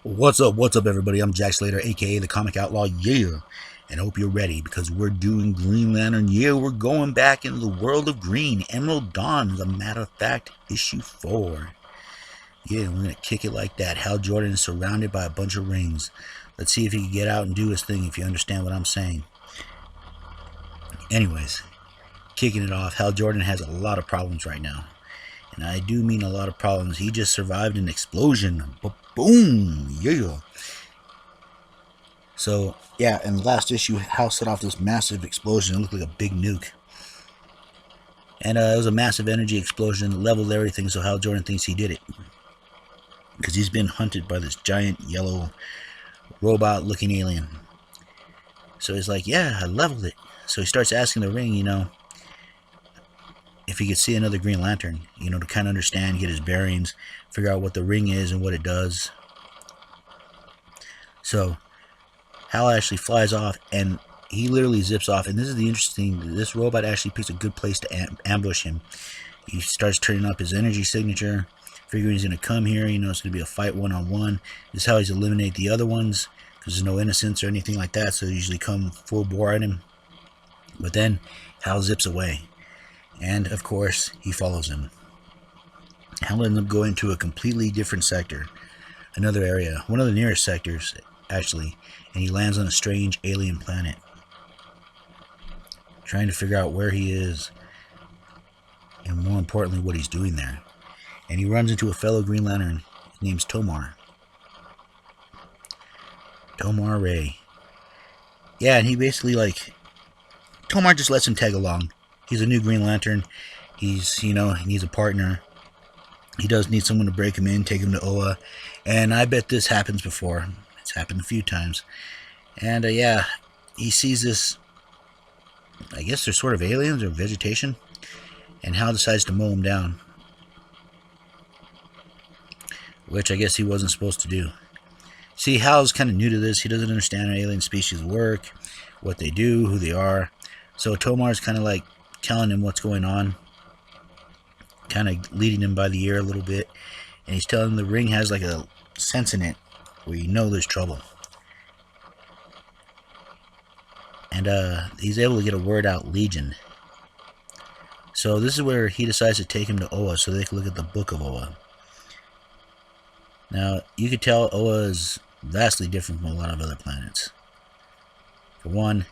What's up, everybody? I'm Jack Slater, aka the Comic Outlaw, yeah. And I hope you're ready because we're doing Green Lantern, yeah. We're going back into the world of green. Emerald Dawn, as a matter of fact, issue 4. Yeah, we're gonna kick it like that. Hal Jordan is surrounded by a bunch of rings. Let's see if he can get out and do his thing, if you understand what I'm saying. Anyways, kicking it off, Hal Jordan has a lot of problems right now. And I do mean a lot of problems. He just survived an explosion. Boom! Yeah. So, yeah, in the last issue, Hal set off this massive explosion. It looked like a big nuke. And it was a massive energy explosion that leveled everything, so Hal Jordan thinks he did it. Because he's been hunted by this giant yellow robot-looking alien. So he's like, yeah, I leveled it. So he starts asking the ring, if he could see another Green Lantern, to kind of understand, get his bearings, figure out what the ring is and what it does. So Hal actually flies off, and he literally zips off. And this is the interesting thing. This robot actually picks a good place to ambush him. He starts turning up his energy signature, figuring he's going to come here. It's going to be a fight one-on-one. This is how he's eliminate the other ones, because there's no innocence or anything like that, so they usually come full bore at him. But then Hal zips away, and of course he follows him. Hal ends up going to a completely different sector, another area, one of the nearest sectors actually, and he lands on a strange alien planet, trying to figure out where he is and, more importantly, what he's doing there. And he runs into a fellow Green Lantern. His name's Tomar Ray. Yeah, and he basically, Tomar just lets him tag along. He's a new Green Lantern. He's, he needs a partner. He does need someone to break him in, take him to Oa. And I bet this happens before. It's happened a few times. And, yeah, he sees this, I guess they're sort of aliens or vegetation. And Hal decides to mow them down, which I guess he wasn't supposed to do. See, Hal's kind of new to this. He doesn't understand how alien species work, what they do, who they are. So Tomar's kind of telling him what's going on, kind of leading him by the ear a little bit. And he's telling him the ring has a sense in it where there's trouble. And he's able to get a word out, Legion. So this is where he decides to take him to Oa so they can look at the Book of Oa. Now, you could tell Oa is vastly different from a lot of other planets. For one,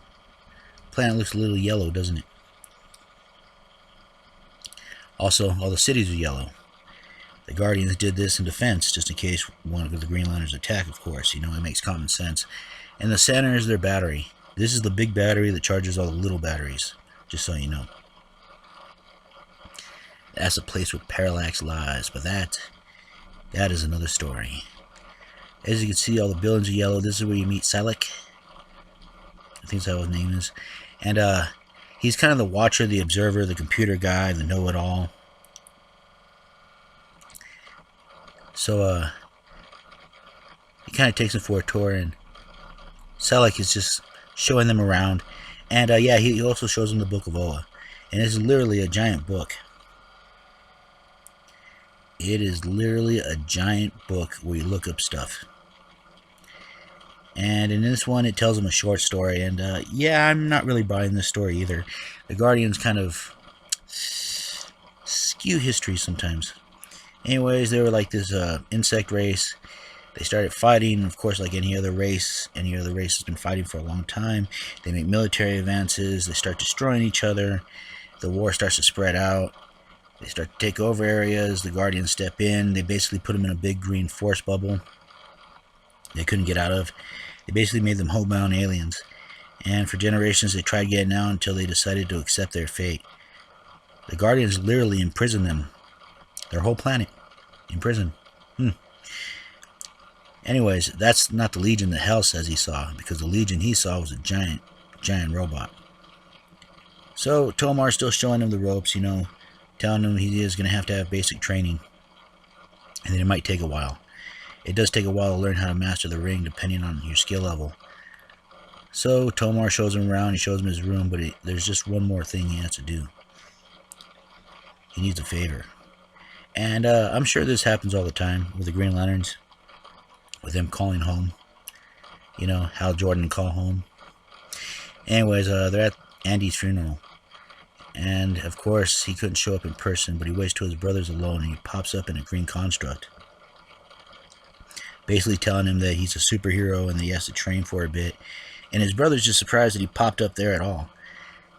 the planet looks a little yellow, doesn't it? Also, all the cities are yellow. The Guardians did this in defense, just in case one of the Green Lanterns attack, of course. It makes common sense. And the center is their battery. This is the big battery that charges all the little batteries, just so you know. That's a place where Parallax lies, but that is another story. As you can see, all the buildings are yellow. This is where you meet Selleck. I think that's how his name is. And he's kind of the watcher, the observer, the computer guy, the know-it-all. So he kind of takes him for a tour, and Selleck is just showing them around. And yeah, he also shows them the Book of Oa. And it's literally a giant book. It is literally a giant book where you look up stuff. And in this one, it tells them a short story. And yeah, I'm not really buying this story either. The Guardians kind of skew history sometimes. Anyways, they were like this insect race. They started fighting, of course, like any other race. Any other race has been fighting for a long time. They make military advances. They start destroying each other. The war starts to spread out. They start to take over areas. The Guardians step in. They basically put them in a big green force bubble they couldn't get out of. They basically made them homebound aliens. And for generations, they tried getting out until they decided to accept their fate. The Guardians literally imprisoned them. Their whole planet in prison. Anyways, that's not the Legion that Hal says he saw, because the Legion he saw was a giant robot. So Tomar's still showing him the ropes, telling him he is going to have basic training, and then it might take a while. It does take a while to learn how to master the ring, depending on your skill level. So Tomar shows him around. He shows him his room, but there's just one more thing he has to do. He needs a favor. And I'm sure this happens all the time with the Green Lanterns. with him calling home. You know, Hal Jordan call home. Anyways, they're at Andy's funeral. And, of course, he couldn't show up in person, but he waits till his brother's alone, and he pops up in a green construct. Basically telling him that he's a superhero and that he has to train for a bit. And his brother's just surprised that he popped up there at all.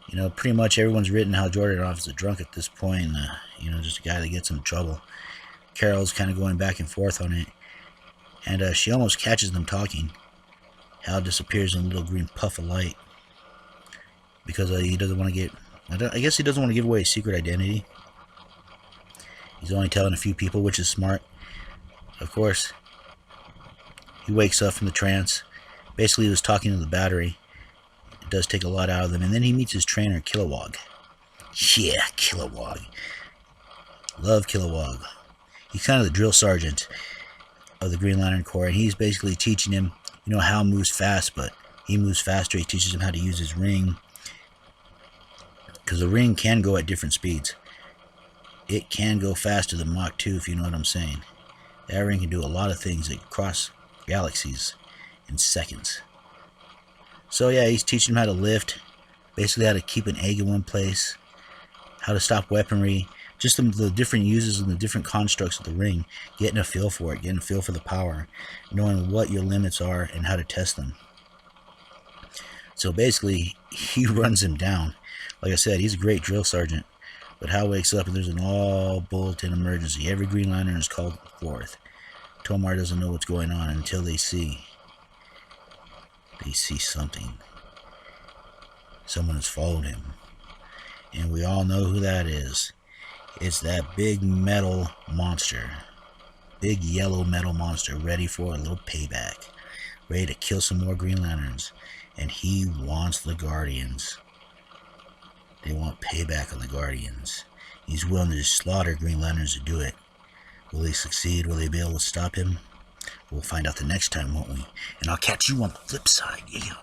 You know, pretty much everyone's written Hal Jordan off as a drunk at this point. You know, just a guy that gets in trouble. Carol's kind of going back and forth on it. And she almost catches them talking. Hal disappears in a little green puff of light. Because he doesn't want to get... I guess he doesn't want to give away his secret identity. He's only telling a few people, which is smart. Of course, he wakes up from the trance. Basically, he was talking to the battery. It does take a lot out of them. And then he meets his trainer, Kilowog. Yeah, Kilowog. Love Kilowog. He's kind of the drill sergeant of the Green Lantern Corps. And he's basically teaching him, you know, Hal moves fast, but he moves faster. He teaches him how to use his ring. Because the ring can go at different speeds. It can go faster than Mach 2, if you know what I'm saying. That ring can do a lot of things that cross galaxies in seconds. So yeah, he's teaching him how to lift, basically how to keep an egg in one place, how to stop weaponry, just the different uses and the different constructs of the ring, getting a feel for it, getting a feel for the power, knowing what your limits are and how to test them. So basically, he runs him down. Like I said, he's a great drill sergeant. But Hal wakes up and there's an all-bulletin emergency. Every Green Lantern is called forth. Tomar doesn't know what's going on until they see something. Someone has followed him. And we all know who that is. It's that big metal monster. Big yellow metal monster ready for a little payback. Ready to kill some more Green Lanterns. And he wants the Guardians. They want payback on the Guardians. He's willing to slaughter Green Lanterns to do it. Will he succeed? Will they be able to stop him? We'll find out the next time, won't we? And I'll catch you on the flip side. Yeah.